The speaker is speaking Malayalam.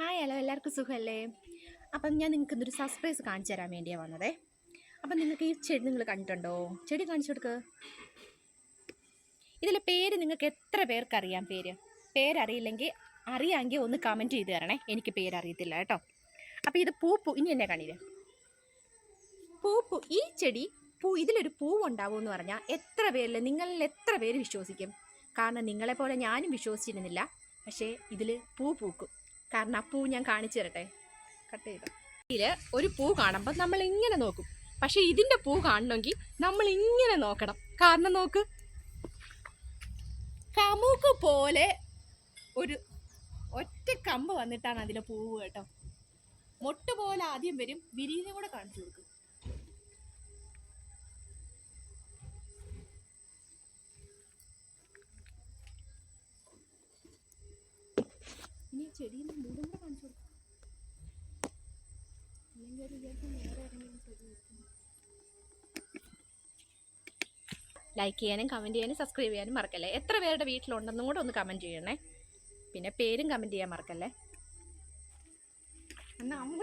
ഹായ് ഹലോ എല്ലാവർക്കും സുഖമല്ലേ? അപ്പം ഞാൻ നിങ്ങൾക്ക് ഇന്നൊരു സർപ്രൈസ് കാണിച്ചു തരാൻ വേണ്ടിയാണ് വന്നതേ. അപ്പം നിങ്ങൾക്ക് ഈ ചെടി നിങ്ങൾ കണ്ടിട്ടുണ്ടോ? ചെടി കാണിച്ചു കൊടുക്ക്. ഇതിലെ പേര് നിങ്ങൾക്ക് എത്ര പേർക്ക് അറിയാം? പേരറിയില്ലെങ്കിൽ അറിയാമെങ്കിൽ ഒന്ന് കമൻറ്റ് ചെയ്ത് തരണേ. എനിക്ക് പേരറിയത്തില്ല കേട്ടോ. അപ്പോൾ ഇത് ഇനി എന്നെ കാണില്ലേ ഈ ചെടി ഇതിലൊരു പൂവുണ്ടാവും എന്ന് പറഞ്ഞാൽ നിങ്ങളിൽ എത്ര പേര് വിശ്വസിക്കും? കാരണം നിങ്ങളെപ്പോലെ ഞാനും വിശ്വസിച്ചിരുന്നില്ല. പക്ഷേ ഇതിൽ പൂക്കും. കാരണം ആ പൂ ഞാൻ കാണിച്ചു തരട്ടെ. കട്ട് ചെയ്ത ഇതിൽ ഒരു പൂ കാണുമ്പോൾ നമ്മൾ ഇങ്ങനെ നോക്കും. പക്ഷെ ഇതിൻ്റെ പൂ കാണണമെങ്കിൽ നമ്മൾ ഇങ്ങനെ നോക്കണം. കാരണം നോക്ക്, കമുക് പോലെ ഒരു ഒറ്റ കമ്പ് വന്നിട്ടാണ് അതിലെ പൂവ് കേട്ടോ. മൊട്ട് പോലെ ആദ്യം വരും. വിരിയുന്ന കൂടെ കാണിച്ചു കൊടുക്കും. ഇനി ചെടിയുടെ മൂടും കൂടെ കാണിച്ചു കൊടുക്കും. ലൈക്ക് ചെയ്യാനും കമൻറ്റ് ചെയ്യാനും സബ്സ്ക്രൈബ് ചെയ്യാനും മറക്കല്ലേ. എത്ര പേരുടെ വീട്ടിലുണ്ടെന്നും കൂടെ ഒന്ന് കമൻറ്റ് ചെയ്യണേ. പിന്നെ പേരും കമൻറ്റ് ചെയ്യാൻ മറക്കല്ലേ. എന്നാൽ അമ്മ